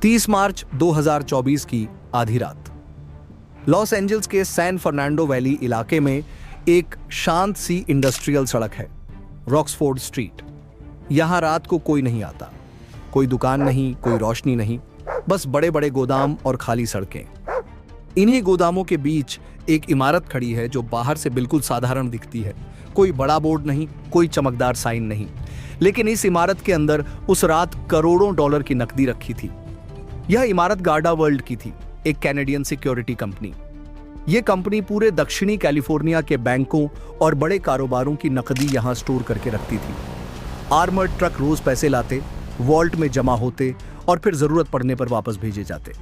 30 मार्च 2024 की आधी रात लॉस एंजल्स के सैन फर्नांडो वैली इलाके में एक शांत सी इंडस्ट्रियल सड़क है, रॉक्सफोर्ड स्ट्रीट। यहां रात को कोई नहीं आता, कोई दुकान नहीं, कोई रोशनी नहीं, बस बड़े बड़े गोदाम और खाली सड़कें। इन्हीं गोदामों के बीच एक इमारत खड़ी है जो बाहर से बिल्कुल साधारण दिखती है। कोई बड़ा बोर्ड नहीं, कोई चमकदार साइन नहीं, लेकिन इस इमारत के अंदर उस रात करोड़ों डॉलर की नकदी रखी थी। यह इमारत गार्डा वर्ल्ड की थी, एक कैनेडियन सिक्योरिटी कंपनी। यह कंपनी पूरे दक्षिणी कैलिफोर्निया के बैंकों और बड़े कारोबारों की नकदी यहां स्टोर करके रखती थी। आर्मर्ड ट्रक रोज पैसे लाते, वॉल्ट में जमा होते और फिर जरूरत पड़ने पर वापस भेजे जाते।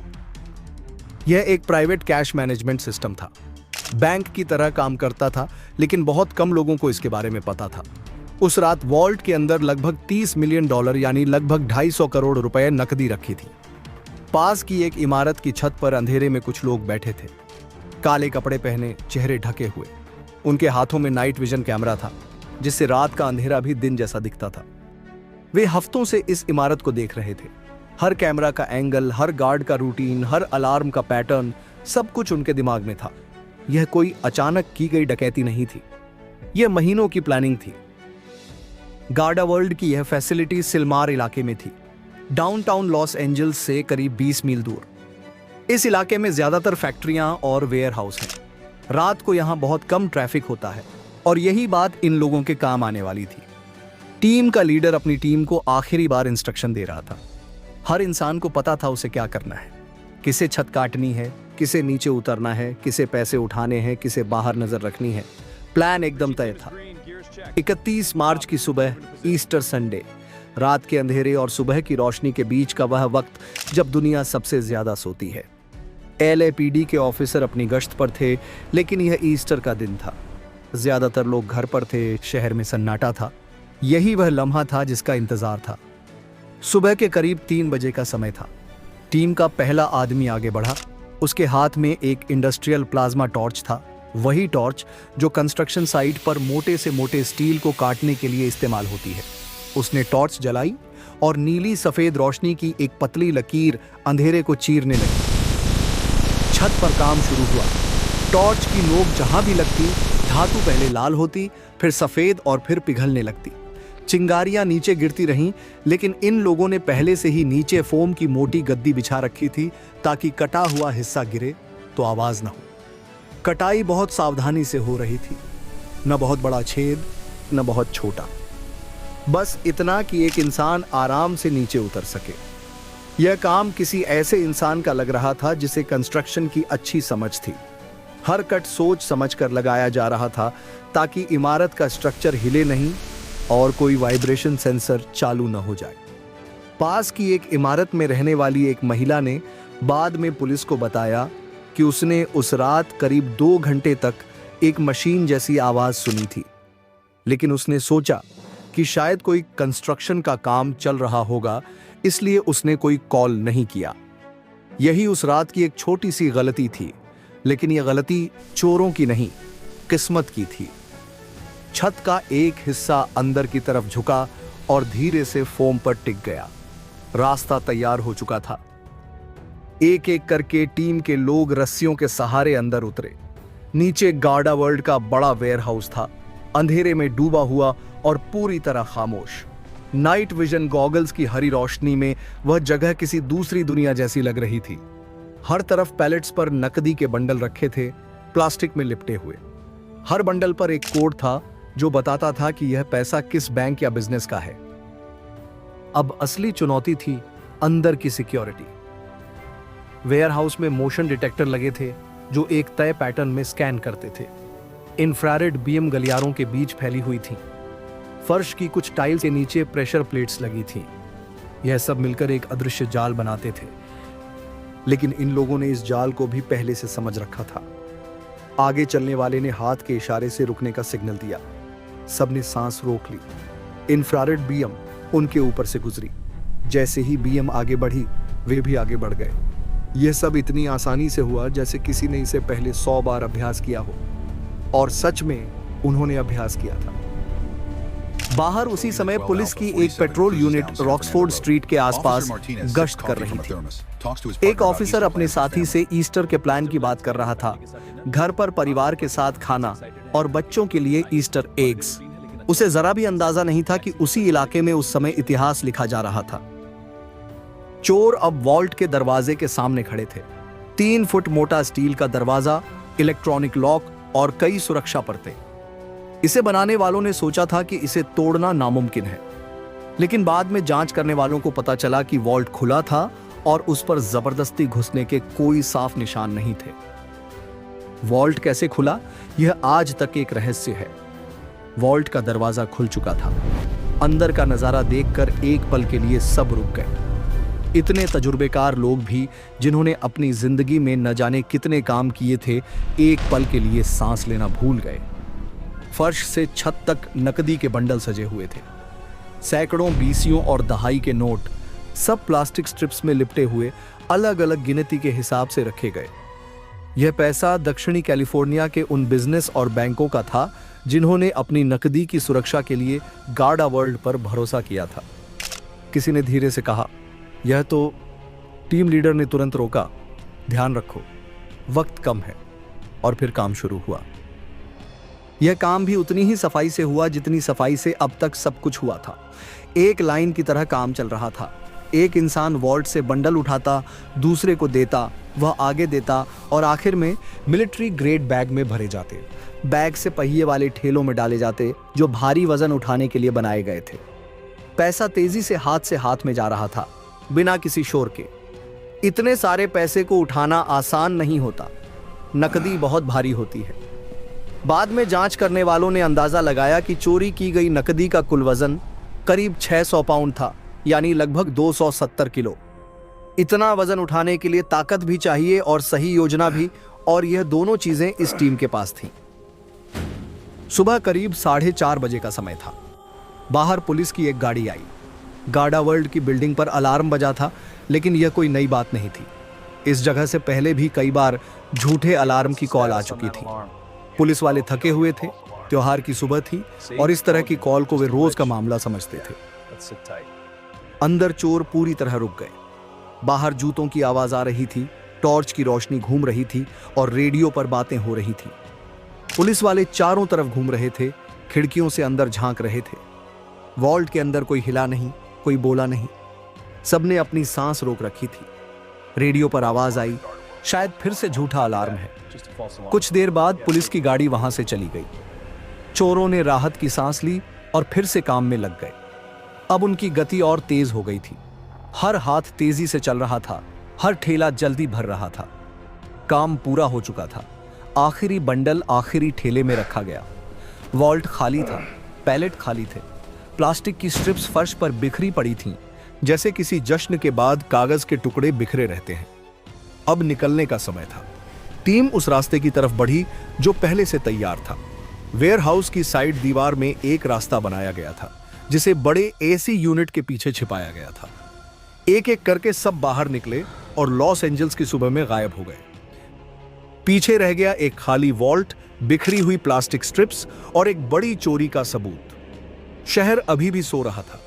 यह एक प्राइवेट कैश मैनेजमेंट सिस्टम था, बैंक की तरह काम करता था, लेकिन बहुत कम लोगों को इसके बारे में पता था। उस रात वॉल्ट के अंदर लगभग 30 मिलियन डॉलर यानी लगभग 250 करोड़ रुपए नकदी रखी थी। पास की एक इमारत की छत पर अंधेरे में कुछ लोग बैठे थे, काले कपड़े पहने, चेहरे ढके हुए। उनके हाथों में नाइट विजन कैमरा था, जिससे रात का अंधेरा भी दिन जैसा दिखता था। वे हफ्तों से इस इमारत को देख रहे थे। हर कैमरा का एंगल, हर गार्ड का रूटीन, हर अलार्म का पैटर्न, सब कुछ उनके दिमाग में था। यह कोई अचानक की गई डकैती नहीं थी, यह महीनों की प्लानिंग थी। गार्डा वर्ल्ड की यह फैसिलिटी सिल्मार इलाके में थी, डाउनटाउन लॉस एंजल्स से करीब 20 मील दूर। इस इलाके में ज्यादातर फैक्ट्रियां और वेयर हाउस हैं। रात को यहां बहुत कम ट्रैफिक होता है और यही बात इन लोगों के काम आने वाली थी। टीम का लीडर अपनी टीम को आखिरी बार इंस्ट्रक्शन दे रहा था। हर इंसान को पता था उसे क्या करना है, किसे छत काटनी है, किसे नीचे उतरना है, किसे पैसे उठाने हैं, किसे बाहर नजर रखनी है। प्लान एकदम तय था। 31 मार्च की सुबह, ईस्टर संडे, रात के अंधेरे और सुबह की रोशनी के बीच का वह वक्त जब दुनिया सबसे ज्यादा सोती है। LAPD के ऑफिसर अपनी गश्त पर थे, लेकिन यह ईस्टर का दिन था। ज्यादातर लोग घर पर थे, शहर में सन्नाटा था। यही वह लम्हा था जिसका इंतजार था। सुबह के करीब 3 बजे का समय था। टीम का पहला आदमी आगे बढ़ा। उसके हाथ में एक इंडस्ट्रियल प्लाज्मा टॉर्च था, वही टॉर्च जो कंस्ट्रक्शन साइट पर मोटे से मोटे स्टील को काटने के लिए इस्तेमाल होती है। उसने टॉर्च जलाई और नीली सफेद रोशनी की एक पतली लकीर अंधेरे को चीरने लगी। छत पर काम शुरू हुआ। टॉर्च की नोक जहां भी लगती, धातु पहले लाल होती, फिर सफेद और फिर पिघलने लगती। चिंगारियां नीचे गिरती रहीं, लेकिन इन लोगों ने पहले से ही नीचे फोम की मोटी गद्दी बिछा रखी थी ताकि कटा हुआ हिस्सा गिरे तो आवाज न हो। कटाई बहुत सावधानी से हो रही थी, न बहुत बड़ा छेद, न बहुत छोटा, बस इतना कि एक इंसान आराम से नीचे उतर सके। यह काम किसी ऐसे इंसान का लग रहा था जिसे कंस्ट्रक्शन की अच्छी समझ थी। हर कट सोच समझ कर लगाया जा रहा था ताकि इमारत का स्ट्रक्चर हिले नहीं और कोई वाइब्रेशन सेंसर चालू न हो जाए। पास की एक इमारत में रहने वाली एक महिला ने बाद में पुलिस को बताया कि उसने उस रात करीब 2 घंटे तक एक मशीन जैसी आवाज सुनी थी, लेकिन उसने सोचा कि शायद कोई कंस्ट्रक्शन का काम चल रहा होगा, इसलिए उसने कोई कॉल नहीं किया। यही उस रात की एक छोटी सी गलती थी, लेकिन यह गलती चोरों की नहीं, किस्मत की थी। छत का एक हिस्सा अंदर की तरफ झुका और धीरे से फोम पर टिक गया। रास्ता तैयार हो चुका था। एक एक करके टीम के लोग रस्सियों के सहारे अंदर उतरे। नीचे गार्डा वर्ल्ड का बड़ा वेयर हाउस था, अंधेरे में डूबा हुआ और पूरी तरह खामोश। नाइट विजन गॉगल्स की हरी रोशनी में वह जगह किसी दूसरी दुनिया जैसी लग रही थी। हर तरफ पैलेट्स पर नकदी के बंडल रखे थे, प्लास्टिक में लिपटे हुए। हर बंडल पर एक कोड था जो बताता था कि यह पैसा किस बैंक या बिजनेस का है। अब असली चुनौती थी अंदर की सिक्योरिटी। वेयर हाउस में मोशन डिटेक्टर लगे थे जो एक तय पैटर्न में स्कैन करते थे। इंफ्रारेड बीम गलियारों के बीच फैली हुई थी। फर्श की कुछ टाइल्स के नीचे प्रेशर प्लेट्स लगी थीं। यह सब मिलकर एक अदृश्य जाल बनाते थे, लेकिन इन लोगों ने इस जाल को भी पहले से समझ रखा था। आगे चलने वाले ने हाथ के इशारे से रुकने का सिग्नल दिया। सबने सांस रोक ली। इंफ्रारेड बीम उनके ऊपर से गुजरी। जैसे ही बीम आगे बढ़ी, वे भी आगे बढ़ गए। यह सब इतनी आसानी से हुआ जैसे किसी ने इसे पहले 100 बार अभ्यास किया हो, और सच में उन्होंने अभ्यास किया था। बाहर उसी समय पुलिस की एक पेट्रोल यूनिट रॉक्सफोर्ड स्ट्रीट के आसपास गश्त कर रही थी। एक ऑफिसर अपने साथी से ईस्टर के प्लान की बात कर रहा था, घर पर परिवार के साथ खाना और बच्चों के लिए ईस्टर एग्स। उसे जरा भी अंदाजा नहीं था कि उसी इलाके में उस समय इतिहास लिखा जा रहा था। चोर अब वॉल्ट के दरवाजे के सामने खड़े थे। 3 फुट मोटा स्टील का दरवाजा, इलेक्ट्रॉनिक लॉक और कई सुरक्षा परतें। इसे बनाने वालों ने सोचा था कि इसे तोड़ना नामुमकिन है, लेकिन बाद में जांच करने वालों को पता चला कि वॉल्ट खुला था और उस पर जबरदस्ती घुसने के कोई साफ निशान नहीं थे। वॉल्ट कैसे खुला, यह आज तक एक रहस्य है। वॉल्ट का दरवाजा खुल चुका था। अंदर का नजारा देखकर एक पल के लिए सब रुक गए। इतने तजुर्बेकार लोग भी, जिन्होंने अपनी जिंदगी में न जाने कितने काम किए थे, एक पल के लिए सांस लेना भूल गए। फर्श से छत तक नकदी के बंडल सजे हुए थे। सैकड़ों बीसियों और दहाई के नोट, सब प्लास्टिक स्ट्रिप्स में लिपटे हुए अलग अलग गिनती के हिसाब से रखे गए। यह पैसा दक्षिणी कैलिफोर्निया के उन बिजनेस और बैंकों का था जिन्होंने अपनी नकदी की सुरक्षा के लिए गार्डा वर्ल्ड पर भरोसा किया था। किसी ने धीरे से कहा, यह तो। टीम लीडर ने तुरंत रोका, ध्यान रखो, वक्त कम है। और फिर काम शुरू हुआ। यह काम भी उतनी ही सफाई से हुआ जितनी सफाई से अब तक सब कुछ हुआ था। एक लाइन की तरह काम चल रहा था। एक इंसान वॉल्ट से बंडल उठाता, दूसरे को देता, वह आगे देता और आखिर में मिलिट्री ग्रेड बैग में भरे जाते। बैग से पहिए वाले ठेलों में डाले जाते जो भारी वजन उठाने के लिए बनाए गए थे। पैसा तेजी से हाथ में जा रहा था, बिना किसी शोर के। इतने सारे पैसे को उठाना आसान नहीं होता। नकदी बहुत भारी होती है। बाद में जांच करने वालों ने अंदाजा लगाया कि चोरी की गई नकदी का कुल वजन करीब 600 पाउंड था, यानी लगभग 270 किलो। इतना वजन उठाने के लिए ताकत भी चाहिए और सही योजना भी, और यह दोनों चीजें इस टीम के पास थीं। सुबह करीब 4:30 बजे का समय था। बाहर पुलिस की एक गाड़ी आई। गार्डा वर्ल्ड की बिल्डिंग पर अलार्म बजा था, लेकिन यह कोई नई बात नहीं थी। इस जगह से पहले भी कई बार झूठे अलार्म की कॉल आ चुकी थी। पुलिस वाले थके हुए थे, त्योहार की सुबह थी और इस तरह की कॉल को वे रोज का मामला समझते थे। अंदर चोर पूरी तरह रुक गए। बाहर जूतों की आवाज आ रही थी, टॉर्च की रोशनी घूम रही थी और रेडियो पर बातें हो रही थी। पुलिस वाले चारों तरफ घूम रहे थे, खिड़कियों से अंदर झांक रहे थे। वॉल्ट के अंदर कोई हिला नहीं, कोई बोला नहीं। सबने अपनी सांस रोक रखी थी। रेडियो पर आवाज आई, शायद फिर से झूठा अलार्म है। कुछ देर बाद पुलिस की गाड़ी वहां से चली गई। चोरों ने राहत की सांस ली और फिर से काम में लग गए। अब उनकी गति और तेज हो गई थी। हर हाथ तेजी से चल रहा था, हर ठेला जल्दी भर रहा था। काम पूरा हो चुका था। आखिरी बंडल आखिरी ठेले में रखा गया। वॉल्ट खाली था, पैलेट खाली थे। प्लास्टिक की स्ट्रिप्स फर्श पर बिखरी पड़ी थीं, जैसे किसी जश्न के बाद कागज के टुकड़े बिखरे रहते हैं। अब निकलने का समय था। टीम उस रास्ते की तरफ बढ़ी जो पहले से तैयार था। वेयरहाउस की साइड दीवार में एक रास्ता बनाया गया था, जिसे बड़े एसी यूनिट के पीछे छिपाया गया था। एक एक करके सब बाहर निकले और लॉस एंजल्स की सुबह में गायब हो गए। पीछे रह गया एक खाली वॉल्ट, बिखरी हुई प्लास्टिक स्ट्रिप्स और एक बड़ी चोरी का सबूत। शहर अभी भी सो रहा था।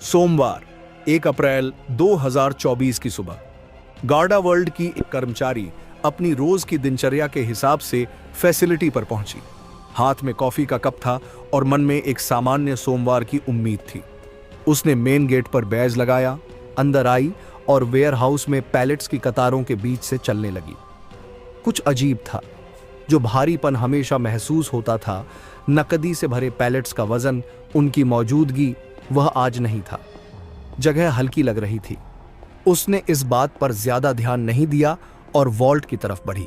सोमवार 1 अप्रैल 2024 की सुबह गार्डा वर्ल्ड की एक कर्मचारी अपनी रोज की दिनचर्या के हिसाब से फैसिलिटी पर पहुंची। हाथ में कॉफी का कप था और मन में एक सामान्य सोमवार की उम्मीद थी। उसने मेन गेट पर बैज लगाया, अंदर आई और वेयरहाउस में पैलेट्स की कतारों के बीच से चलने लगी। कुछ अजीब था। जो भारीपन हमेशा महसूस होता था, नकदी से भरे पैलेट्स का वजन, उनकी मौजूदगी, वह आज नहीं था। जगह हल्की लग रही थी। उसने इस बात पर ज्यादा ध्यान नहीं दिया और वॉल्ट की तरफ बढ़ी।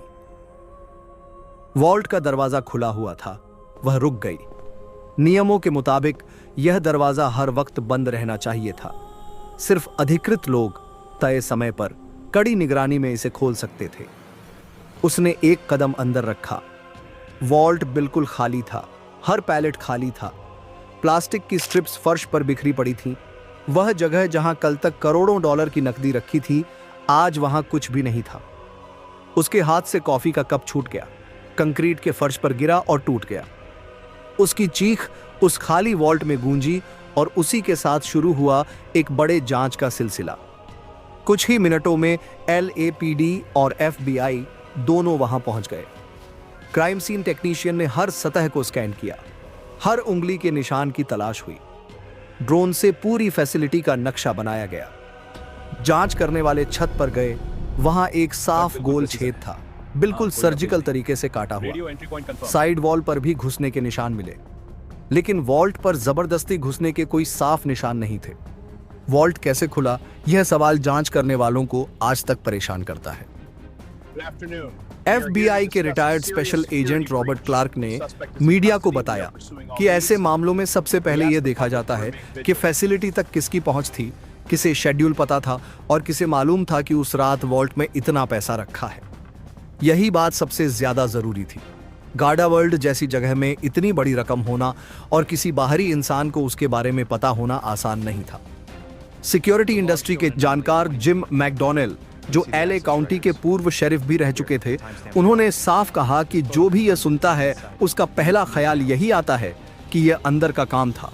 वॉल्ट का दरवाजा खुला हुआ था। वह रुक गई। नियमों के मुताबिक यह दरवाजा हर वक्त बंद रहना चाहिए था। सिर्फ अधिकृत लोग तय समय पर कड़ी निगरानी में इसे खोल सकते थे। उसने एक कदम अंदर रखा। वॉल्ट बिल्कुल खाली था। हर पैलेट खाली था। प्लास्टिक की स्ट्रिप्स फर्श पर बिखरी पड़ी थीं। वह जगह जहां कल तक करोड़ों डॉलर की नकदी रखी थी, आज वहां कुछ भी नहीं था। उसके हाथ से कॉफी का कप छूट गया, कंक्रीट के फर्श पर गिरा और टूट गया। उसकी चीख उस खाली वॉल्ट में गूंजी और उसी के साथ शुरू हुआ एक बड़े जांच का सिलसिला। कुछ ही मिनटों में LAPD और FBI दोनों वहां पहुंच गए। क्राइम सीन टेक्नीशियन ने हर सतह को स्कैन किया, हर उंगली के निशान की तलाश हुई। ड्रोन से पूरी फैसिलिटी का नक्शा बनाया गया। जांच करने वाले छत पर गए, वहां एक साफ गोल छेद था, बिल्कुल सर्जिकल तरीके से काटा हुआ। साइड वॉल पर भी घुसने के निशान मिले, लेकिन वॉल्ट पर जबरदस्ती घुसने के कोई साफ निशान नहीं थे। वॉल्ट कैसे खुला, यह सवाल जांच करने वालों को आज तक परेशान करता है। FBI के retired special agent Robert Clark ने मीडिया को बताया कि ऐसे मामलों में सबसे पहले यह देखा जाता है कि फैसिलिटी तक किसकी पहुंच थी, किसे शेड्यूल पता था और किसे मालूम था कि उस रात वॉल्ट में इतना पैसा रखा है। यही बात सबसे ज्यादा जरूरी थी। गार्डा वर्ल्ड जैसी जगह में इतनी बड़ी रकम होना और किसी बाहरी इंसान को उसके बारे में पता होना आसान नहीं था। सिक्योरिटी इंडस्ट्री के जानकार जिम मैकडॉनेल, जो LA काउंटी के पूर्व शेरिफ भी रह चुके थे, उन्होंने साफ कहा कि जो भी यह सुनता है उसका पहला ख्याल यही आता है कि यह अंदर का काम था।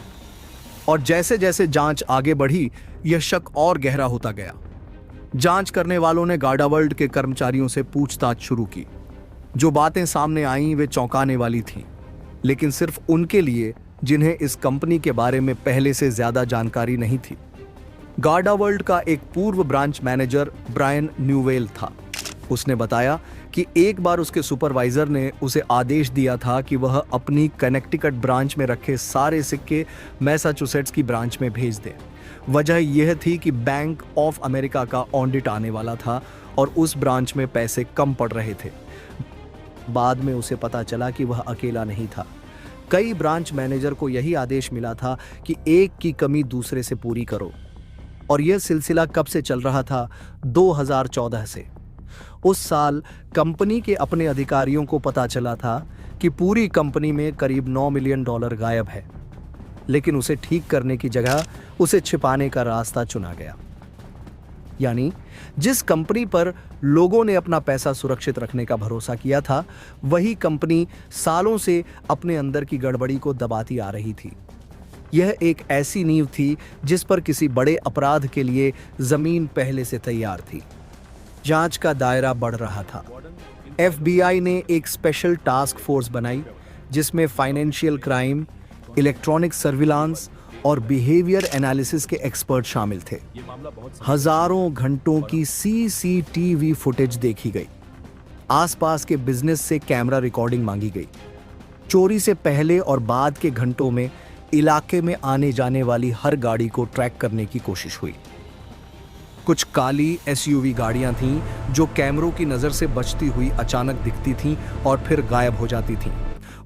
और जैसे जैसे जांच आगे बढ़ी, यह शक और गहरा होता गया। जांच करने वालों ने गार्डा वर्ल्ड के कर्मचारियों से पूछताछ शुरू की। जो बातें सामने आईं वे चौंकाने वाली थीं, लेकिन सिर्फ उनके लिए जिन्हें इस कंपनी के बारे में पहले से ज्यादा जानकारी नहीं थी। गार्डा वर्ल्ड का एक पूर्व ब्रांच मैनेजर ब्रायन न्यूवेल था। उसने बताया कि एक बार उसके सुपरवाइजर ने उसे आदेश दिया था कि वह अपनी कनेक्टिकट ब्रांच में रखे सारे सिक्के मैसाचुसेट्स की ब्रांच में भेज दे। वजह यह थी कि बैंक ऑफ अमेरिका का ऑडिट आने वाला था और उस ब्रांच में पैसे कम पड़ रहे थे। बाद में उसे पता चला कि वह अकेला नहीं था। कई ब्रांच मैनेजर को यही आदेश मिला था कि एक की कमी दूसरे से पूरी करो। और यह सिलसिला कब से चल रहा था? 2014 से। उस साल कंपनी के अपने अधिकारियों को पता चला था कि पूरी कंपनी में करीब $9 मिलियन गायब है, लेकिन उसे ठीक करने की जगह उसे छिपाने का रास्ता चुना गया। यानी जिस कंपनी पर लोगों ने अपना पैसा सुरक्षित रखने का भरोसा किया था, वही कंपनी सालों से अपने अंदर की गड़बड़ी को दबाती आ रही थी। यह एक ऐसी नींव थी जिस पर किसी बड़े अपराध के लिए जमीन पहले से तैयार थी। जांच का दायरा बढ़ रहा था। FBI ने एक स्पेशल टास्क फोर्स बनाई जिसमें फाइनेंशियल क्राइम, इलेक्ट्रॉनिक सर्विलांस और बिहेवियर एनालिसिस के एक्सपर्ट शामिल थे। हजारों घंटों की CCTV फुटेज देखी गई। आसपास के बिजनेस से कैमरा रिकॉर्डिंग मांगी गई। चोरी से पहले और बाद के घंटों में इलाके में आने जाने वाली हर गाड़ी को ट्रैक करने की कोशिश हुई। कुछ काली SUV गाड़ियां थीं जो कैमरों की नजर से बचती हुई अचानक दिखती थीं और फिर गायब हो जाती थीं।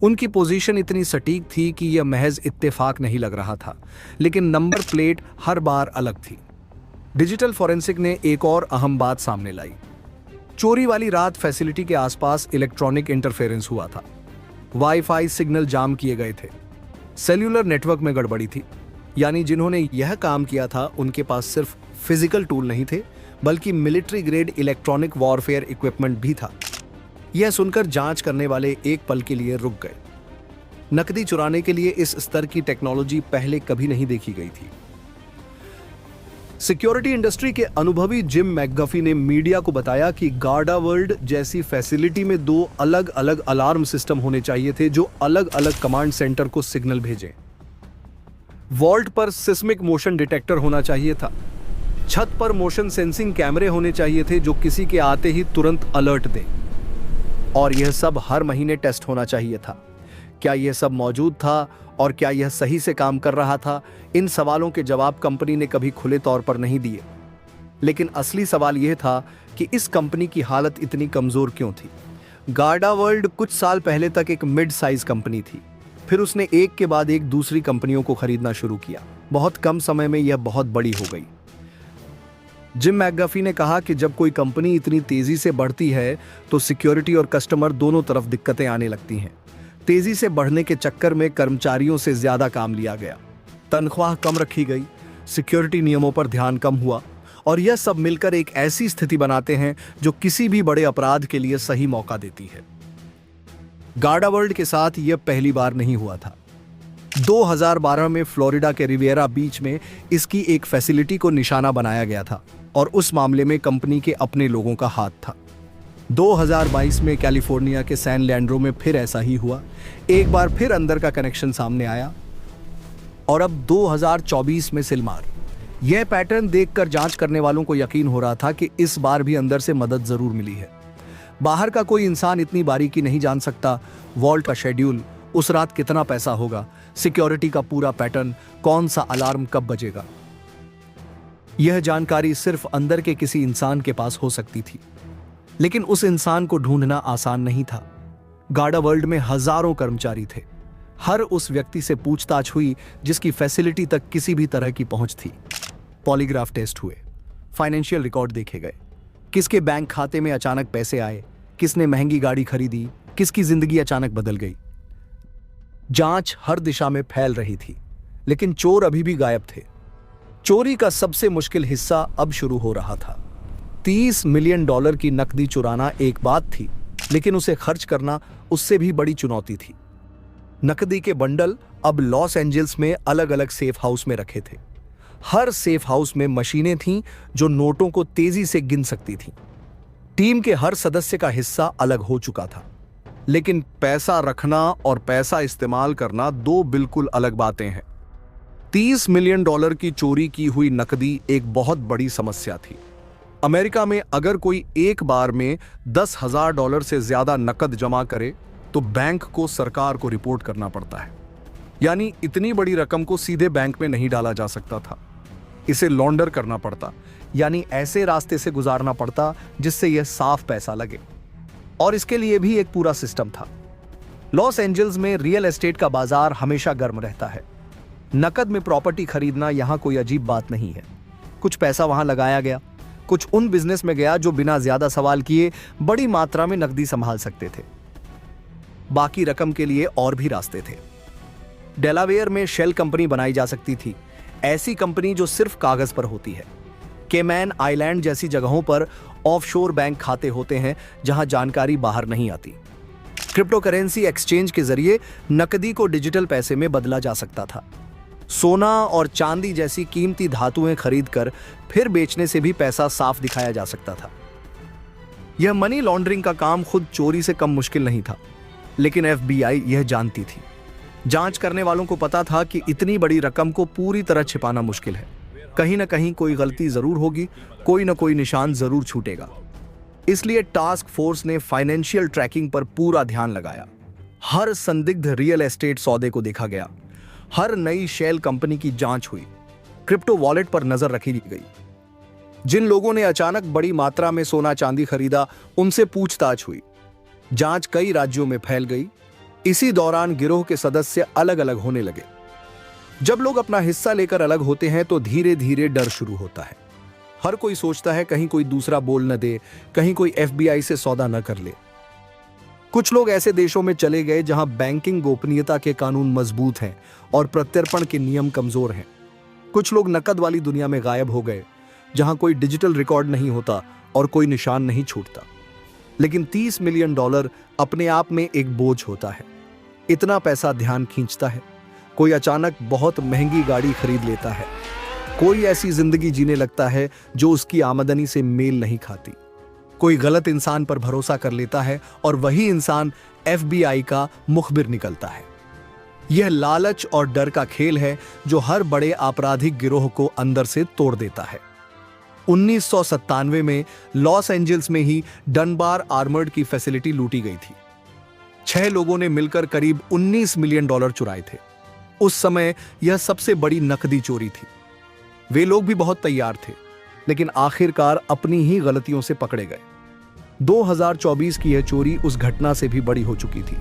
उनकी पोजीशन इतनी सटीक थी कि यह महज इत्तेफाक नहीं लग रहा था, लेकिन नंबर प्लेट हर बार अलग थी। डिजिटल फॉरेंसिक ने एक और अहम बात सामने लाई। चोरी वाली रात फैसिलिटी के आसपास इलेक्ट्रॉनिक इंटरफेरेंस हुआ था। वाईफाई सिग्नल जाम किए गए थे। सेल्यूलर नेटवर्क में गड़बड़ी थी। यानी जिन्होंने यह काम किया था उनके पास सिर्फ फिजिकल टूल नहीं थे, बल्कि military grade electronic warfare equipment भी था। यह सुनकर जांच करने वाले एक पल के लिए रुक गए। नकदी चुराने के लिए इस स्तर की टेक्नोलॉजी पहले कभी नहीं देखी गई थी। सिक्योरिटी इंडस्ट्री के अनुभवी जिम मैकगफी ने मीडिया को बताया कि गार्डा वर्ल्ड जैसी फैसिलिटी में 2 अलग अलग अलार्म सिस्टम होने चाहिए थे जो अलग अलग कमांड सेंटर को सिग्नल भेजें। वॉल्ट पर सिस्मिक मोशन डिटेक्टर होना चाहिए था। छत पर मोशन सेंसिंग कैमरे होने चाहिए थे जो किसी के आते ही तुरंत अलर्ट दें। और यह सब हर महीने टेस्ट होना चाहिए था। क्या यह सब मौजूद था और क्या यह सही से काम कर रहा था? इन सवालों के जवाब कंपनी ने कभी खुले तौर पर नहीं दिए। लेकिन असली सवाल यह था कि इस कंपनी की हालत इतनी कमजोर क्यों थी? गार्डा वर्ल्ड कुछ साल पहले तक एक मिड साइज कंपनी थी। फिर उसने एक के बाद एक दूसरी कंपनियों को खरीदना शुरू किया। बहुत कम समय में यह बहुत बड़ी हो गई। जिम मैकगफी ने कहा कि जब कोई कंपनी इतनी तेजी से बढ़ती है तो सिक्योरिटी और कस्टमर दोनों तरफ दिक्कतें आने लगती हैं। तेजी से बढ़ने के चक्कर में कर्मचारियों से ज्यादा काम लिया गया, तनख्वाह कम रखी गई, सिक्योरिटी नियमों पर ध्यान कम हुआ और यह सब मिलकर एक ऐसी स्थिति बनाते हैं जो किसी भी बड़े अपराध के लिए सही मौका देती है। गार्डा वर्ल्ड के साथ यह पहली बार नहीं हुआ था। 2012 में फ्लोरिडा के रिविएरा बीच में इसकी एक फैसिलिटी को निशाना बनाया गया था और उस मामले में कंपनी के अपने लोगों का हाथ था। 2022 में कैलिफोर्निया के सैन लैंड्रो में फिर ऐसा ही हुआ। एक बार फिर अंदर का कनेक्शन सामने आया और अब 2024 में सिलमार। यह पैटर्न देखकर जांच करने वालों को यकीन हो रहा था कि इस बार भी अंदर से मदद जरूर मिली है। बाहर का कोई इंसान इतनी बारीकी नहीं जान सकता। वॉल्ट का शेड्यूल, उस रात कितना पैसा होगा, सिक्योरिटी का पूरा पैटर्न, कौन सा अलार्म कब बजेगा, यह जानकारी सिर्फ अंदर के किसी इंसान के पास हो सकती थी। लेकिन उस इंसान को ढूंढना आसान नहीं था। गार्डा वर्ल्ड में हजारों कर्मचारी थे। हर उस व्यक्ति से पूछताछ हुई जिसकी फैसिलिटी तक किसी भी तरह की पहुंच थी। पॉलीग्राफ टेस्ट हुए, फाइनेंशियल रिकॉर्ड देखे गए, किसके बैंक खाते में अचानक पैसे आए, किसने महंगी गाड़ी खरीदी, किसकी जिंदगी अचानक बदल गई। जांच हर दिशा में फैल रही थी, लेकिन चोर अभी भी गायब थे। चोरी का सबसे मुश्किल हिस्सा अब शुरू हो रहा था। $30 मिलियन की नकदी चुराना एक बात थी, लेकिन उसे खर्च करना उससे भी बड़ी चुनौती थी। नकदी के बंडल अब लॉस एंजल्स में अलग अलग सेफ हाउस में रखे थे। हर सेफ हाउस में मशीनें थीं जो नोटों को तेजी से गिन सकती थीं। टीम के हर सदस्य का हिस्सा अलग हो चुका था, लेकिन पैसा रखना और पैसा इस्तेमाल करना दो बिल्कुल अलग बातें हैं। $30 मिलियन की चोरी की हुई नकदी एक बहुत बड़ी समस्या थी। अमेरिका में अगर कोई एक बार में $10,000 से ज्यादा नकद जमा करे तो बैंक को सरकार को रिपोर्ट करना पड़ता है। यानी इतनी बड़ी रकम को सीधे बैंक में नहीं डाला जा सकता था, इसे लॉन्डर करना पड़ता, यानी ऐसे रास्ते से गुजारना पड़ता जिससे यह साफ पैसा लगे। और इसके लिए भी एक पूरा सिस्टम था। लॉस एंजल्स में रियल एस्टेट का बाजार हमेशा गर्म रहता है। नकद में प्रॉपर्टी खरीदना यहां कोई अजीब बात नहीं है। कुछ पैसा वहां लगाया गया, कुछ उन बिजनेस में गया जो बिना ज्यादा सवाल किए बड़ी मात्रा में नकदी संभाल सकते थे। बाकी रकम के लिए और भी रास्ते थे। डेलावेयर में शेल कंपनी बनाई जा सकती थी, ऐसी कंपनी जो सिर्फ कागज पर होती है। केमैन आइलैंड जैसी जगहों पर ऑफशोर बैंक खाते होते हैं जहां जानकारी बाहर नहीं आती। क्रिप्टो करेंसी एक्सचेंज के जरिए नकदी को डिजिटल पैसे में बदला जा सकता था। सोना और चांदी जैसी कीमती धातुएं खरीदकर फिर बेचने से भी पैसा साफ दिखाया जा सकता था। यह मनी लॉन्ड्रिंग का काम खुद चोरी से कम मुश्किल नहीं था, लेकिन FBI यह जानती थी। जांच करने वालों को पता था कि इतनी बड़ी रकम को पूरी तरह छिपाना मुश्किल है। कहीं ना कहीं कोई गलती जरूर होगी, कोई ना कोई निशान जरूर छूटेगा। इसलिए टास्क फोर्स ने फाइनेंशियल ट्रैकिंग पर पूरा ध्यान लगाया। हर संदिग्ध रियल एस्टेट सौदे को देखा गया, हर नई शेल कंपनी की जांच हुई, क्रिप्टो वॉलेट पर नजर रखी गई। जिन लोगों ने अचानक बड़ी मात्रा में सोना चांदी खरीदा, उनसे पूछताछ हुई। जांच कई राज्यों में फैल गई। इसी दौरान गिरोह के सदस्य अलग अलग होने लगे। जब लोग अपना हिस्सा लेकर अलग होते हैं तो धीरे धीरे डर शुरू होता है। हर कोई सोचता है कहीं कोई दूसरा बोल न दे, कहीं कोई FBI से सौदा न कर ले। कुछ लोग ऐसे देशों में चले गए जहां बैंकिंग गोपनीयता के कानून मजबूत हैं और प्रत्यर्पण के नियम कमजोर हैं। कुछ लोग नकद वाली दुनिया में गायब हो गए, जहां कोई डिजिटल रिकॉर्ड नहीं होता और कोई निशान नहीं छूटता। लेकिन $30 मिलियन अपने आप में एक बोझ होता है। इतना पैसा ध्यान खींचता है। कोई अचानक बहुत महंगी गाड़ी खरीद लेता है, कोई ऐसी जिंदगी जीने लगता है जो उसकी आमदनी से मेल नहीं खाती। कोई गलत इंसान पर भरोसा कर लेता है और वही इंसान FBI का मुखबिर निकलता है। यह लालच और डर का खेल है जो हर बड़े आपराधिक गिरोह को अंदर से तोड़ देता है। 1997 में लॉस एंजल्स में ही डनबार आर्मर्ड की फैसिलिटी लूटी गई थी। 6 लोगों ने मिलकर करीब $19 मिलियन चुराए थे। उस समय यह सबसे बड़ी नकदी चोरी थी। वे लोग भी बहुत तैयार थे, लेकिन आखिरकार अपनी ही गलतियों से पकड़े गए। 2024 की यह चोरी उस घटना से भी बड़ी हो चुकी थी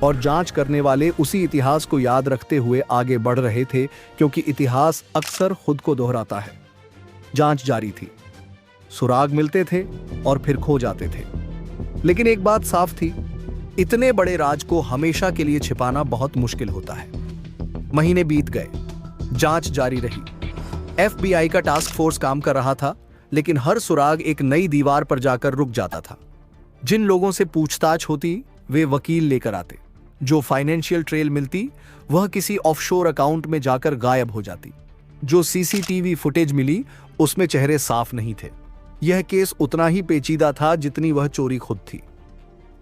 और जांच करने वाले उसी इतिहास को याद रखते हुए आगे बढ़ रहे थे, क्योंकि इतिहास अक्सर खुद को दोहराता है। जांच जारी थी, सुराग मिलते थे और फिर खो जाते थे। लेकिन एक बात साफ थी, इतने बड़े राज को हमेशा के लिए छिपाना बहुत मुश्किल होता है। महीने बीत गए, जांच जारी रही। FBI का टास्क फोर्स काम कर रहा था, लेकिन हर सुराग एक नई दीवार पर जाकर रुक जाता था। जिन लोगों से पूछताछ होती वे वकील लेकर आते, जो फाइनेंशियल ट्रेल मिलती वह किसी ऑफशोर अकाउंट में जाकर गायब हो जाती। जो सीसीटीवी फुटेज मिली उसमें चेहरे साफ नहीं थे। यह केस उतना ही पेचीदा था जितनी वह चोरी खुद थी।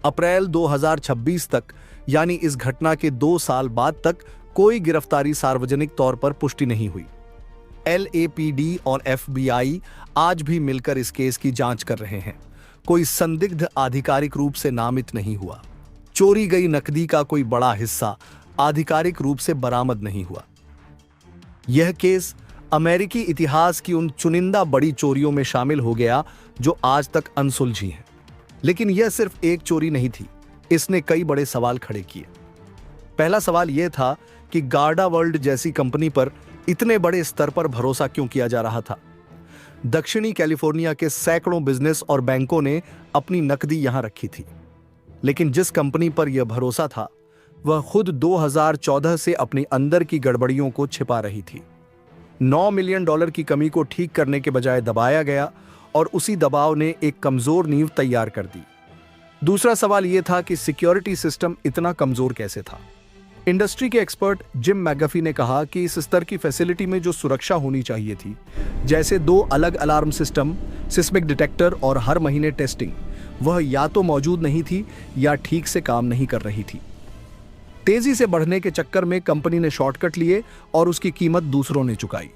अप्रैल 2026 तक, यानी इस घटना के 2 साल बाद तक, कोई गिरफ्तारी सार्वजनिक तौर पर पुष्टि नहीं हुई। LAPD और FBI आज भी मिलकर इस केस की जांच कर रहे हैं। कोई संदिग्ध आधिकारिक रूप से नामित नहीं हुआ। चोरी गई नकदी का कोई बड़ा हिस्सा आधिकारिक रूप से बरामद नहीं हुआ। यह केस अमेरिकी इतिहास की उन चुनिंदा बड़ी चोरियों में शामिल हो गया जो आज तक अनसुलझी हैं। लेकिन यह सिर्फ एक चोरी नहीं थी, इसने कई बड़े सवाल खड़े किए। पहला सवाल यह था कि गार्डा वर्ल्ड जैसी कंपनी पर इतने बड़े स्तर पर भरोसा क्यों किया जा रहा था। दक्षिणी कैलिफोर्निया के सैकड़ों बिजनेस और बैंकों ने अपनी नकदी यहां रखी थी, लेकिन जिस कंपनी पर यह भरोसा था वह खुद 2014 से अपनी अंदर की गड़बड़ियों को छिपा रही थी। $9 मिलियन की कमी को ठीक करने के बजाय दबाया गया और उसी दबाव ने एक कमजोर नींव तैयार कर दी। दूसरा सवाल यह था कि सिक्योरिटी सिस्टम इतना कमजोर कैसे था। इंडस्ट्री के एक्सपर्ट जिम मैगफी ने कहा कि इस स्तर की फैसिलिटी में जो सुरक्षा होनी चाहिए थी, जैसे 2 अलग अलार्म सिस्टम, सिस्मिक डिटेक्टर और हर महीने टेस्टिंग, वह या तो मौजूद नहीं थी या ठीक से काम नहीं कर रही थी। तेजी से बढ़ने के चक्कर में कंपनी ने शॉर्टकट लिए और उसकी कीमत दूसरों ने चुकाई।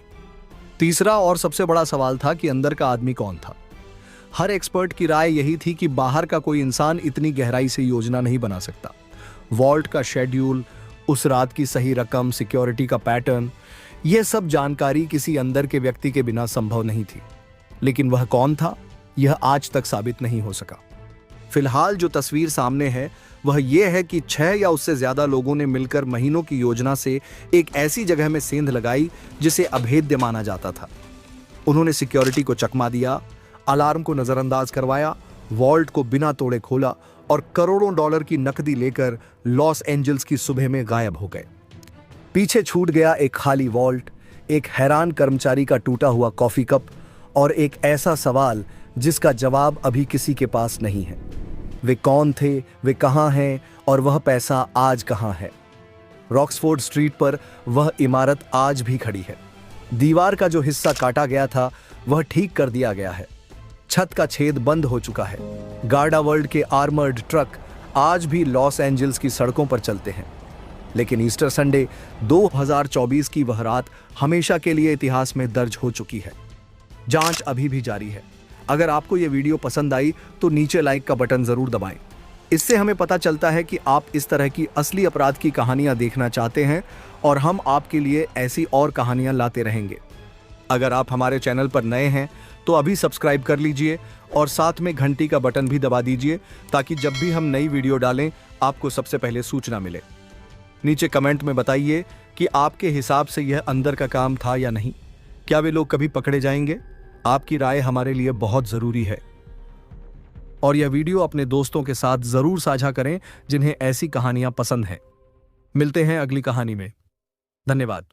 तीसरा और सबसे बड़ा सवाल था कि अंदर का आदमी कौन था। हर एक्सपर्ट की राय यही थी कि बाहर का कोई इंसान इतनी गहराई से योजना नहीं बना सकता। वॉल्ट का शेड्यूल, उस रात की सही रकम, सिक्योरिटी का पैटर्न, यह सब जानकारी किसी अंदर के व्यक्ति के बिना संभव नहीं थी। लेकिन वह कौन था, यह आज तक साबित नहीं हो सका। फिलहाल जो तस्वीर सामने है वह यह है कि 6 या उससे ज्यादा लोगों ने मिलकर महीनों की योजना से एक ऐसी जगह में सेंध लगाई जिसे अभेद्य माना जाता था। उन्होंने सिक्योरिटी को चकमा दिया, अलार्म को नजरअंदाज करवाया, वॉल्ट को बिना तोड़े खोला और करोड़ों डॉलर की नकदी लेकर लॉस एंजल्स की सुबह में गायब हो गए। पीछे छूट गया एक खाली वॉल्ट, एक हैरान कर्मचारी का टूटा हुआ कॉफी कप और एक ऐसा सवाल जिसका जवाब अभी किसी के पास नहीं है। वे कौन थे, वे कहां हैं और वह पैसा आज कहां है। रॉक्सफोर्ड स्ट्रीट पर वह इमारत आज भी खड़ी है। दीवार का जो हिस्सा काटा गया था वह ठीक कर दिया गया है। छत का छेद बंद हो चुका है। गार्डा वर्ल्ड के आर्मर्ड ट्रक आज भी लॉस एंजल्स की सड़कों पर चलते हैं। लेकिन ईस्टर संडे 2024 की वह रात हमेशा के लिए इतिहास में दर्ज हो चुकी है। जांच अभी भी जारी है। अगर आपको यह वीडियो पसंद आई तो नीचे लाइक का बटन जरूर दबाएं। इससे हमें पता चलता है कि आप इस तरह की असली अपराध की कहानियां देखना चाहते हैं और हम आपके लिए ऐसी और कहानियां लाते रहेंगे। अगर आप हमारे चैनल पर नए हैं तो अभी सब्सक्राइब कर लीजिए और साथ में घंटी का बटन भी दबा दीजिए ताकि जब भी हम नई वीडियो डालें आपको सबसे पहले सूचना मिले। नीचे कमेंट में बताइए कि आपके हिसाब से यह अंदर का काम था या नहीं। क्या वे लोग कभी पकड़े जाएंगे? आपकी राय हमारे लिए बहुत जरूरी है। और यह वीडियो अपने दोस्तों के साथ जरूर साझा करें जिन्हें ऐसी कहानियां पसंद हैं। मिलते हैं अगली कहानी में। धन्यवाद।